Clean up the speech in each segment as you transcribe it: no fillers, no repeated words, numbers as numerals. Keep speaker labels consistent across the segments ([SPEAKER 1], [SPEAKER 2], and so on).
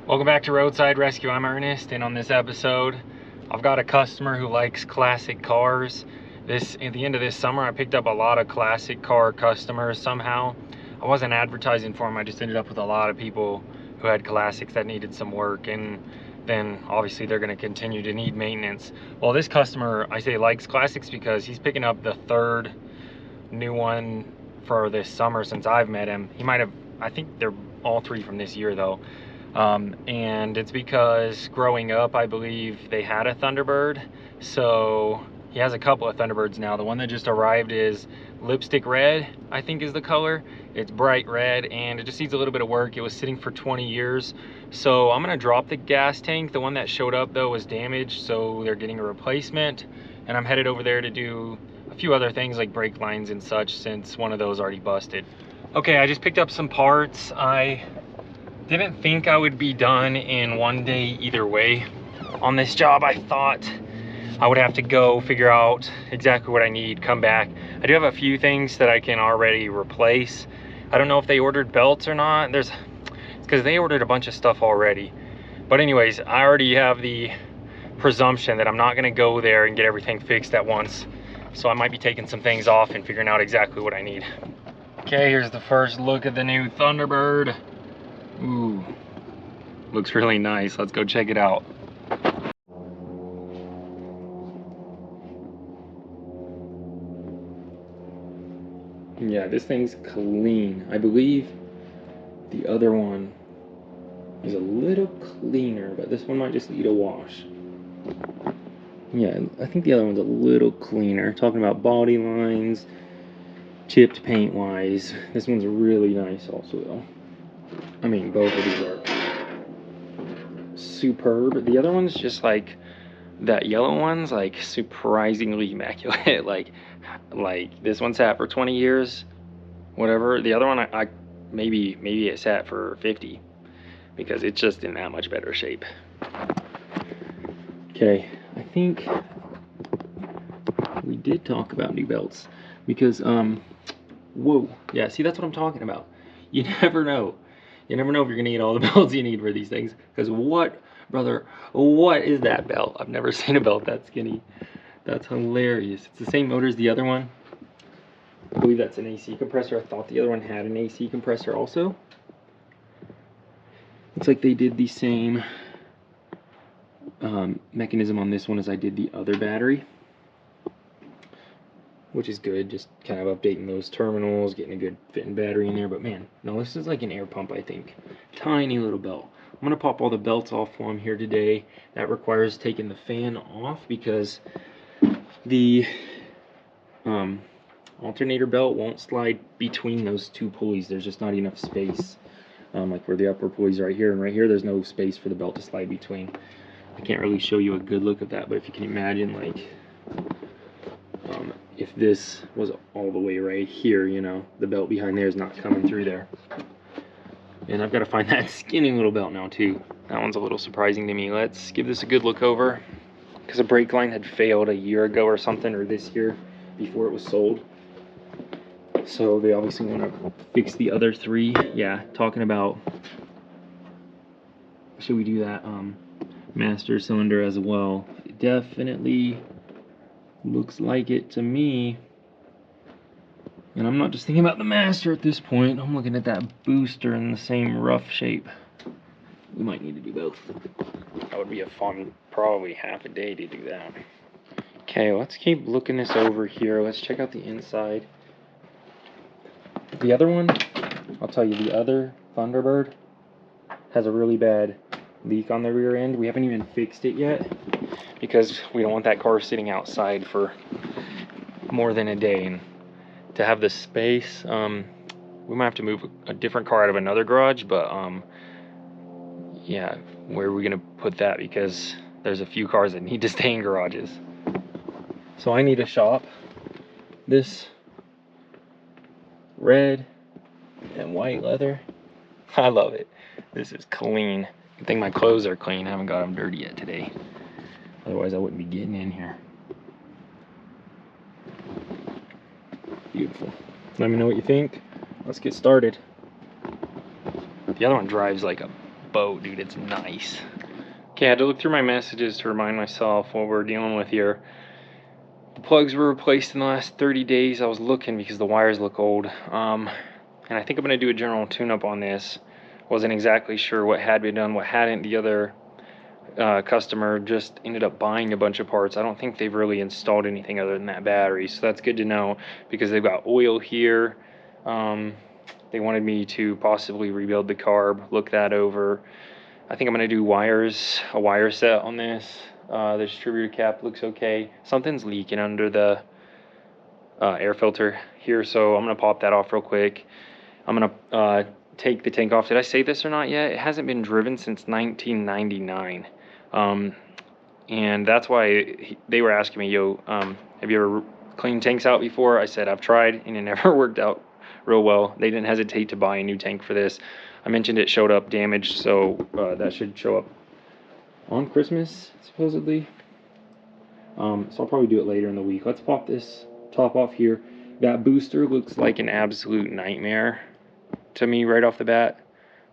[SPEAKER 1] Welcome back to Roadside Rescue. I'm Ernest, and on this episode, I've got a customer who likes classic cars. At the end of this summer, I picked up a lot of classic car customers somehow. I wasn't advertising for them, I just ended up with a lot of people who had classics that needed some work, and then obviously they're going to continue to need maintenance. Well, this customer, I say likes classics because he's picking up the third new one for this summer since I've met him. He might have, I think they're all three from this year though. And it's because growing up, I believe they had a Thunderbird, so he has a couple of Thunderbirds now. The one that just arrived is lipstick red, I think is the color. It's bright red and it just needs a little bit of work. It was sitting for 20 years, so I'm gonna drop the gas tank. The one that showed up though was damaged, so they're getting a replacement, and I'm headed over there to do a few other things like brake lines and such, since one of those already busted. Okay, I just picked up some parts. I didn't think I would be done in one day either way. On this job, I thought I would have to go figure out exactly what I need, come back. I do have a few things that I can already replace. I don't know if they ordered belts or not. It's because they ordered a bunch of stuff already. But anyways, I already have the presumption that I'm not gonna go there and get everything fixed at once. So I might be taking some things off and figuring out exactly what I need. Okay, here's the first look at the new Thunderbird. Ooh, looks really nice. Let's go check it out. Yeah, this thing's clean. I believe the other one is a little cleaner, but this one might just need a wash. Yeah, I think the other one's a little cleaner. Talking about body lines, chipped paint wise, this one's really nice also though. I mean, both of these are superb. The other one's just like, that yellow one's like surprisingly immaculate. like this one sat for 20 years, whatever. The other one, I maybe it sat for 50 because it's just in that much better shape. Okay, I think we did talk about new belts because, whoa, yeah, see, that's what I'm talking about. You never know. You never know if you're gonna get all the belts you need for these things. Because what, brother, what is that belt? I've never seen a belt that skinny. That's hilarious. It's the same motor as the other one. I believe that's an AC compressor. I thought the other one had an AC compressor also. Looks like they did the same mechanism on this one as I did the other battery, which is good. Just kind of updating those terminals, getting a good fitting battery in there. But man, no, this is like an air pump, I think. Tiny little belt. I'm gonna pop all the belts off while I'm here today. That requires taking the fan off because the alternator belt won't slide between those two pulleys. There's just not enough space. Like where the upper pulleys are right here and right here, there's no space for the belt to slide between. I can't really show you a good look of that, but if you can imagine, like, if this was all the way right here, you know, the belt behind there is not coming through there. And I've got to find that skinny little belt now too. That one's a little surprising to me. Let's give this a good look over, because a brake line had failed a year ago or something, or this year before it was sold. So they obviously want to fix the other three. Yeah, talking about, should we do that master cylinder as well? It definitely looks like it to me. And I'm not just thinking about the master at this point. I'm looking at that booster in the same rough shape. We might need to do both. That would be a fun, probably half a day to do that. Okay, let's keep looking this over here. Let's check out the inside. The other one, I'll tell you, the other Thunderbird has a really bad leak on the rear end. We haven't even fixed it yet because we don't want that car sitting outside for more than a day. And to have the space, we might have to move a different car out of another garage, but yeah, where are we gonna put that? Because there's a few cars that need to stay in garages. So I need to shop this red and white leather. I love it. This is clean. Good thing my clothes are clean. I haven't got them dirty yet today. Otherwise I wouldn't be getting in here. Beautiful. Let me know what you think. Let's get started. The other one drives like a boat, dude. It's nice. Okay, I had to look through my messages to remind myself what we're dealing with here. The plugs were replaced in the last 30 days. I was looking because the wires look old. And I think I'm going to do a general tune-up on this. Wasn't exactly sure what had been done, what hadn't. The other customer just ended up buying a bunch of parts. I don't think they've really installed anything other than that battery, so that's good to know because they've got oil here. They wanted me to possibly rebuild the carb, look that over. I think I'm going to do a wire set on this. The distributor cap looks okay. Something's leaking under the air filter here, so I'm going to pop that off real quick. I'm going to take the tank off. Did I say this or not yet? It hasn't been driven since 1999. And that's why they were asking me, yo, have you ever cleaned tanks out before? I said I've tried, and it never worked out real well. They didn't hesitate to buy a new tank for this. I mentioned it showed up damaged, so that should show up on Christmas, supposedly. So I'll probably do it later in the week. Let's pop this top off here. That booster looks like an absolute nightmare to me right off the bat.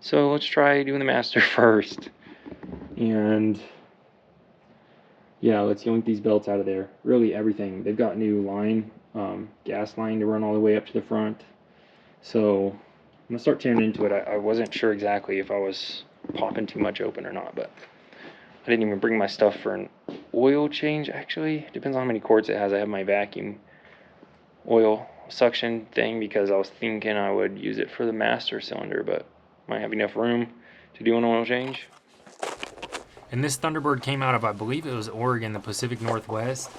[SPEAKER 1] So let's try doing the master first. And yeah, let's yank these belts out of there. Really everything. They've got new line, gas line to run all the way up to the front. So I'm gonna start tearing into it. I wasn't sure exactly if I was popping too much open or not, but I didn't even bring my stuff for an oil change. Actually, depends on how many quarts it has. I have my vacuum oil suction thing because I was thinking I would use it for the master cylinder, but might have enough room to do an oil change. And this Thunderbird came out of, I believe it was Oregon, the Pacific Northwest.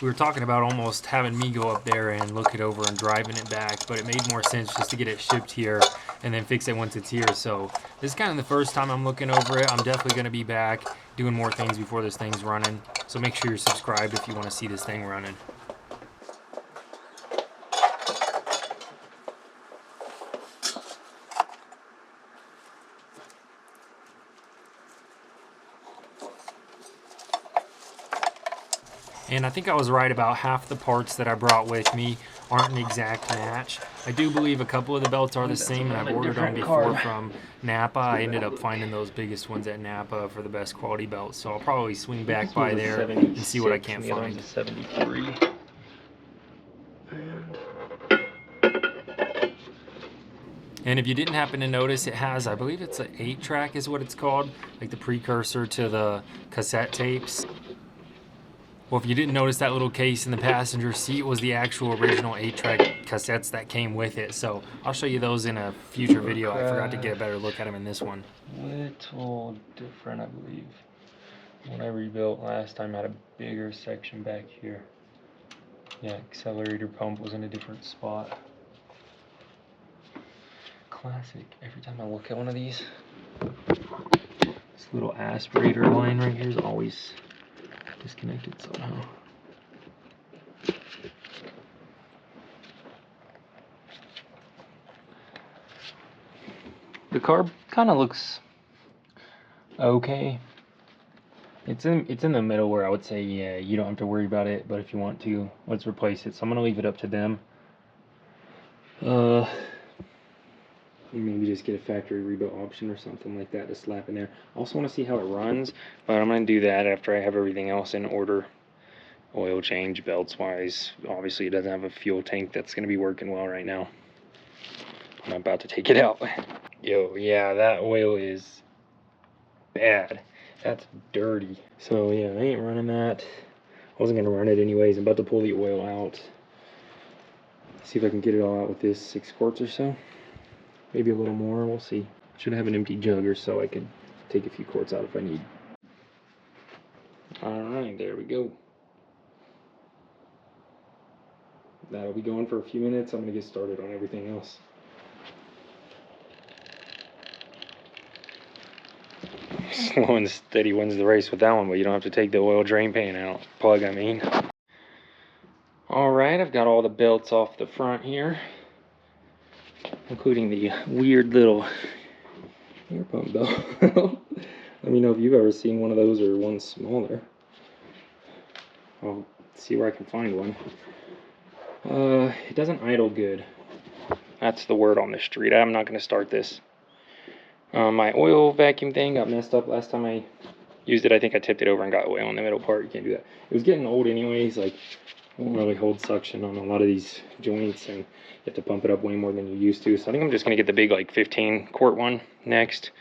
[SPEAKER 1] We were talking about almost having me go up there and look it over and driving it back, but it made more sense just to get it shipped here and then fix it once it's here. So this is kind of the first time I'm looking over it. I'm definitely going to be back doing more things before this thing's running. So make sure you're subscribed if you want to see this thing running. And I think I was right about half the parts that I brought with me aren't an exact match. I do believe a couple of the belts are the same, and I've ordered them before from Napa. I ended up finding those biggest ones at Napa for the best quality belts, so I'll probably swing back by there and see what I can't find. 73. And if you didn't happen to notice, it has, I believe it's an 8-track is what it's called, like the precursor to the cassette tapes. Well, if you didn't notice, that little case in the passenger seat was the actual original 8-track cassettes that came with it. So I'll show you those in a future video. I forgot to get a better look at them in this one. Little different, I believe. When I rebuilt last time, I had a bigger section back here. Yeah, accelerator pump was in a different spot. Classic. Every time I look at one of these, this little aspirator line right here is always disconnected somehow. The carb kind of looks okay. It's in the middle where I would say, yeah, you don't have to worry about it, but if you want to, let's replace it. So I'm gonna leave it up to them. Maybe just get a factory rebuilt option or something like that to slap in there. I also want to see how it runs, but I'm going to do that after I have everything else in order. Oil change, belts wise. Obviously it doesn't have a fuel tank that's going to be working well right now. I'm about to take it out. Yo, yeah, that oil is bad. That's dirty. So yeah, I ain't running that. I wasn't going to run it anyways. I'm about to pull the oil out. See if I can get it all out with this 6 quarts or so. Maybe a little more, we'll see. Should have an empty jug or so I could take a few quarts out if I need. Alright, there we go. That'll be going for a few minutes. I'm going to get started on everything else. Slow and steady wins the race with that one, but you don't have to take the oil drain pan out. Plug, I mean. Alright, I've got all the belts off the front here, including the weird little air pump belt. Let me know if you've ever seen one of those or one smaller. I'll see where I can find one. It doesn't idle good. That's the word on the street. I'm not going to start this. My oil vacuum thing got messed up last time I used it. I think I tipped it over and got oil in the middle part. You can't do that. It was getting old anyways. Like, it won't really hold suction on a lot of these joints, and you have to pump it up way more than you used to. So I think I'm just gonna get the big like 15 quart one next.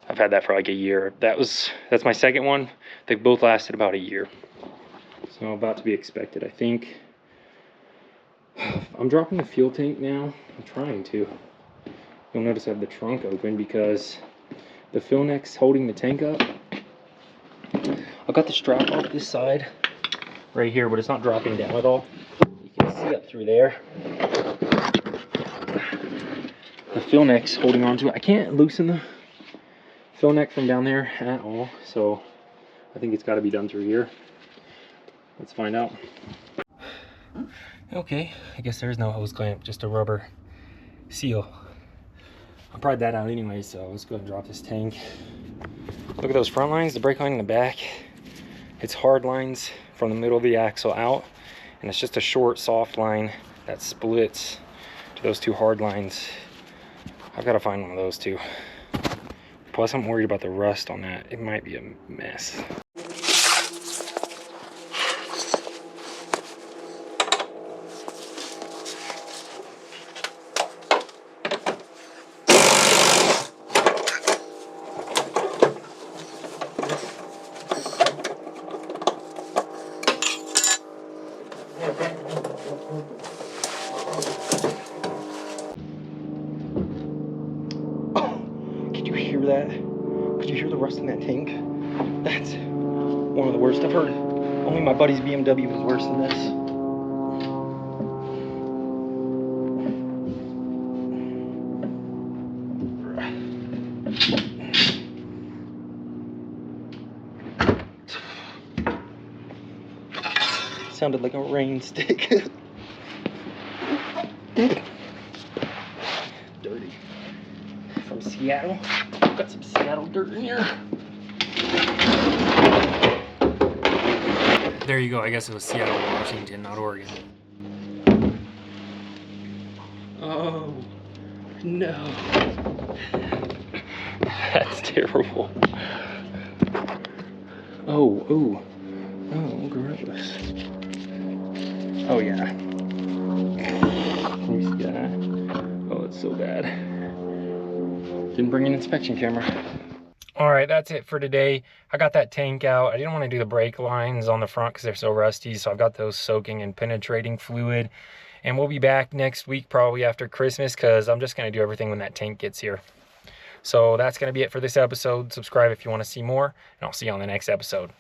[SPEAKER 1] I've had that for like a year. That's my second one. They both lasted about a year. So about to be expected, I think. I'm dropping the fuel tank now. I'm trying to. You'll notice I have the trunk open because the fill neck's holding the tank up. I've got the strap off this side right here, but it's not dropping down at all. You can see up through there. The fill neck's holding on to it. I can't loosen the fill neck from down there at all, so I think it's got to be done through here. Let's find out. Okay, I guess there's no hose clamp, just a rubber seal. I pried that out anyway, so let's go ahead and drop this tank. Look at those front lines, the brake line in the back. It's hard lines from the middle of the axle out, and it's just a short, soft line that splits to those two hard lines. I've got to find one of those too. Plus, I'm worried about the rust on that. It might be a mess. Could you hear that? Could you hear the rust in that tank? That's one of the worst I've heard. Only my buddy's BMW was worse than this. Sounded like a rain stick. Dirty. From Seattle. Got some Seattle dirt in here. There you go. I guess it was Seattle, Washington, not Oregon. Oh, no. That's terrible. Oh, ooh. Oh, gross. Oh, yeah. Can you see that? Oh, it's so bad. Didn't bring an inspection camera. All right, that's it for today. I got that tank out. I didn't want to do the brake lines on the front because they're so rusty, so I've got those soaking in penetrating fluid. And we'll be back next week, probably after Christmas, because I'm just going to do everything when that tank gets here. So that's going to be it for this episode. Subscribe if you want to see more, and I'll see you on the next episode.